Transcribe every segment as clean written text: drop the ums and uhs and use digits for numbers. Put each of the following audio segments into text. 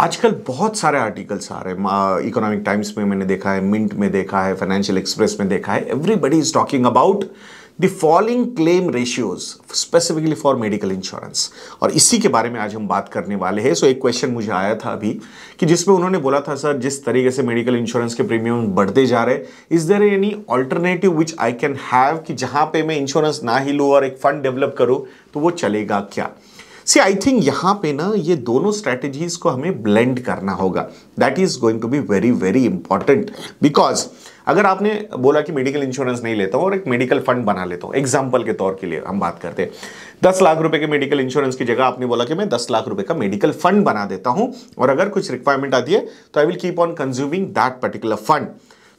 आजकल बहुत सारे आर्टिकल्स आ रहे हैं, इकोनॉमिक टाइम्स में मैंने देखा है, मिंट में देखा है, फाइनेंशियल एक्सप्रेस में देखा है। Everybody is talking about the falling claim ratios specifically for medical insurance, और इसी के बारे में आज हम बात करने वाले हैं। सो एक क्वेश्चन मुझे आया था अभी कि जिसमें उन्होंने बोला था, सर जिस तरीके से मेडिकल इंश्योरेंस के प्रीमियम बढ़ते जा रहे हैं, is there any alternative which I can have कि जहां पे मैं इंश्योरेंस ना ही लूं और एक फंड डेवलप करूं तो वो चलेगा क्या? सी आई थिंक यहां पे ना ये दोनों स्ट्रेटेजीज को हमें ब्लेंड करना होगा। That is going to be very very important, because अगर आपने बोला कि मेडिकल इंश्योरेंस नहीं लेता हूं और एक मेडिकल फंड बना लेता हूं, एग्जांपल के तौर के लिए हम बात करते हैं, 10 लाख रुपए के मेडिकल इंश्योरेंस की जगह आपने बोला कि मैं 10 लाख रुपए का मेडिकल फंड बना देता हूं और अगर कुछ रिक्वायरमेंट आती है तो I will keep on consuming that particular fund.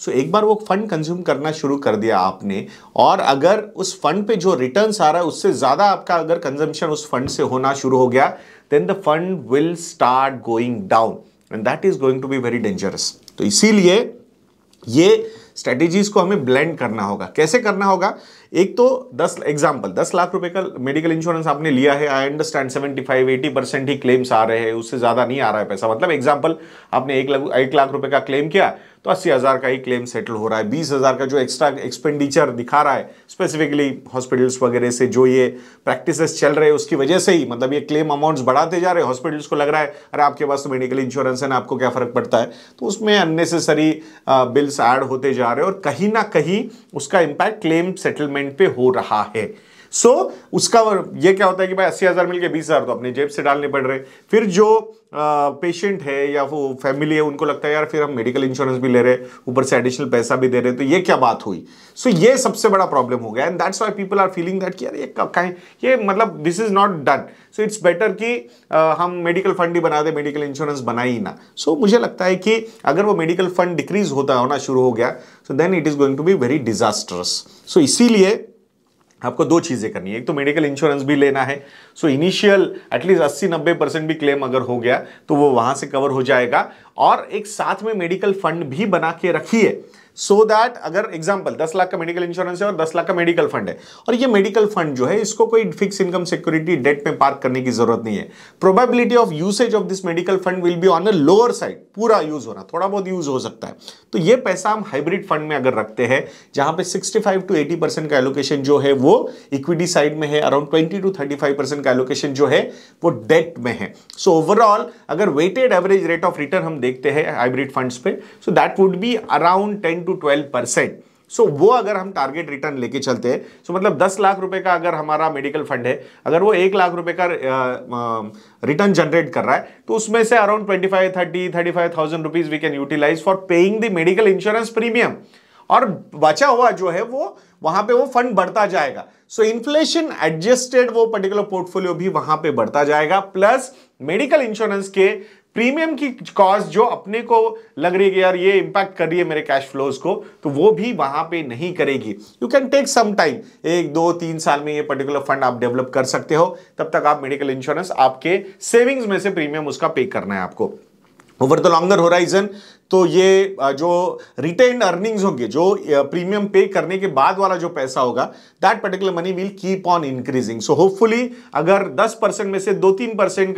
So एक बार वो फंड कंज्यूम करना शुरू कर दिया आपने, और अगर उस फंड पे जो रिटर्न्स आ रहा है उससे ज्यादा आपका अगर कंजम्पशन उस फंड से होना शुरू हो गया, then the fund will start going down and that is going to be very dangerous. तो इसीलिए ये स्ट्रेटेजीज को हमें ब्लेंड करना होगा। कैसे करना होगा? एक तो 10 लाख रुपए का मेडिकल इंश्योरेंस आपने लिया है, आई अंडरस्टैंड 75-80% ही क्लेम्स आ रहे हैं, उससे ज्यादा नहीं आ रहा है पैसा। मतलब एग्जांपल, आपने 1 लाख रुपए का क्लेम किया तो 80,000 का ही क्लेम सेटल हो रहा है। 20,000 का जो एक्स्ट्रा एक्सपेंडिचर दिखा रहा है स्पेसिफिकली हॉस्पिटल्स वगैरह से जो ये प्रैक्टिसेस चल रहे हैं उसकी वजह से ही, मतलब ये क्लेम अमाउंट्स बढ़ाते जा रहे हैं। हॉस्पिटल्स को लग रहा है अरे आपके पास तो मेडिकल इंश्योरेंस है ना, आपको क्या फर्क पड़ता है, तो उसमें अननेसेसरी बिल्स ऐड होते जा रहे हैं और कहीं ना कहीं उसका इंपैक्ट क्लेम सेटलमेंट पे हो रहा है। सो उसका ये क्या होता है कि भाई 80,000 मिल के 20,000 तो अपनी जेब से डालने पड़ रहे। फिर जो पेशेंट है या वो फैमिली है उनको लगता है यार फिर हम मेडिकल इंश्योरेंस भी ले रहे, ऊपर से एडिशनल पैसा भी दे रहे, तो ये क्या बात हुई? सो ये सबसे बड़ा प्रॉब्लम हो गया and that's why people are feeling that कि यार ये मतलब this is not done. So it's better कि हम मेडिकल फंड ही बना दे, मेडिकल इंश्योरेंस बना ही ना। सो मुझे लगता है कि अगर वो मेडिकल फंड डिक्रीज होना शुरू हो गया, so then it is going to be very disastrous. So इसीलिए आपको दो चीजें करनी है। एक तो मेडिकल इंश्योरेंस भी लेना है, सो इनिशियल एटलीस्ट 80-90% भी क्लेम अगर हो गया तो वो वहां से कवर हो जाएगा, और एक साथ में मेडिकल फंड भी बना के रखिए सो दैट अगर एग्जांपल 10 लाख का मेडिकल इंश्योरेंस है और 10 लाख का मेडिकल फंड है, और ये मेडिकल फंड जो है इसको कोई फिक्स इनकम सिक्योरिटी डेट में पार्क करने की जरूरत नहीं है। Probability of usage of this medical fund will be on a lower side, पूरा यूज होना, थोड़ा बहुत यूज हो सकता है। तो ये पैसा हम हाइब्रिड फंड में अगर रखते हैं जहां पे 65-80% का एलोकेशन जो है वो इक्विटी साइड में है, अराउंड 20-35% का एलोकेशन जो है वो डेट में है। सो ओवरऑल अगर weighted average rate of return हम देखते हैं हाइब्रिड फंड्स पे, so that would be around 10-12%। सो वो अगर हम टारगेट रिटर्न लेके चलते हैं, सो मतलब 10 लाख रुपए का अगर हमारा मेडिकल फंड है, अगर वो 1 लाख रुपए का रिटर्न जनरेट कर रहा है, तो उसमें से around 35,000 rupees we can utilize for paying the medical insurance premium, और बचा हुआ जो है वो वहां पे वो फंड बढ़ता जाएगा। सो इन्फ्लेशन एडजस्टेड वो पर्टिकुलर पोर्टफोलियो भी वहां पे बढ़ता जाएगा, प्लस मेडिकल इंश्योरेंस के प्रीमियम की कॉस्ट जो अपने को लग रही है कि यार ये इंपैक्ट कर रही है मेरे कैश फ्लोज को, तो वो भी वहां पे नहीं करेगी। You can take some time, 1-2-3 साल में ये पर्टिकुलर फंड आप डेवलप कर सकते हो, तब तक आप मेडिकल इंश्योरेंस आपके सेविंग्स में से प्रीमियम उसका पे करना है आपको। ओवर द लॉन्गर होराइजन तो ये जो रिटेन्ड अर्निंग्स होंगे, जो प्रीमियम पे करने के बाद वाला जो पैसा होगा, that particular money will keep on increasing. So hopefully अगर 10% में से 2-3%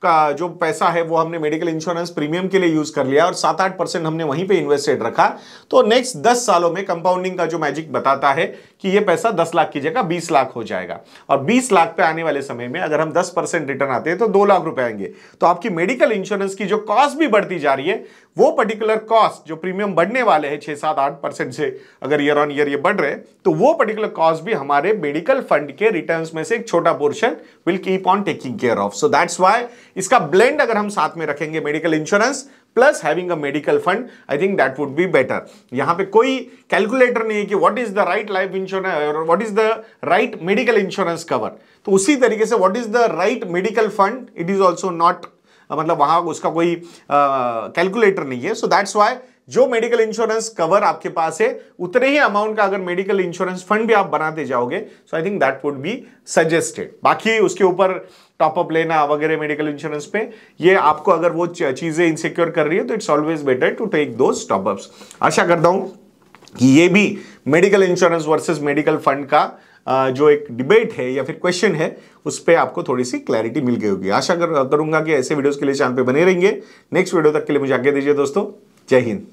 का जो पैसा है वो हमने मेडिकल इंश्योरेंस प्रीमियम के लिए यूज कर लिया और 7-8% हमने वहीं पे इन्वेस्टेड रखा, तो नेक्स्ट 10 सालों में कंपाउंडिंग का जो मैजिक बताता है कि ये पैसा 10 लाख की जगह 20 लाख हो जाएगा, और 20 लाख पे आने वाले समय में अगर हम 10% रिटर्न आते हैं तो 2 लाख रुपए आएंगे। तो आपकी मेडिकल इंश्योरेंस की जो कॉस्ट भी बढ़ती जा रही है, वो पर्टिकुलर कॉस्ट जो प्रीमियम बढ़ने वाले हैं 6-7-8% से अगर ईयर ऑन ईयर ये बढ़ रहे हैं, तो वो पर्टिकुलर कॉस्ट भी हमारे मेडिकल फंड के रिटर्न्स में से एक छोटा portion will keep on taking care of. So that's why इसका ब्लेंड अगर हम साथ में रखेंगे medical insurance plus having a medical fund, I think that would be better. यहां पे कोई कैलकुलेटर नहीं है कि what is the right life insurance और what is the right medical insurance cover, तो उसी तरीके से what is the right medical fund, it is also not, मतलब वहां उसका कोई कैलकुलेटर नहीं है। सो दैट्स व्हाई जो मेडिकल इंश्योरेंस कवर आपके पास है उतने ही अमाउंट का अगर मेडिकल इंश्योरेंस फंड भी आप बनाते जाओगे, so I think that would be suggested. बाकी उसके ऊपर टॉपअप लेना वगैरह मेडिकल इंश्योरेंस पे, ये आपको अगर वो चीजें इनसिक्योर कर रही है तो it's always better to take those top ups. आशा करता हूं कि ये भी medical insurance versus medical fund का जो एक डिबेट है या फिर क्वेश्चन है उस पर आपको थोड़ी सी क्लैरिटी मिल गई होगी। आशा करूंगा कि ऐसे वीडियोस के लिए चैनल पे बने रहेंगे। नेक्स्ट वीडियो तक के लिए मुझे आज्ञा दीजिए दोस्तों। जय हिंद।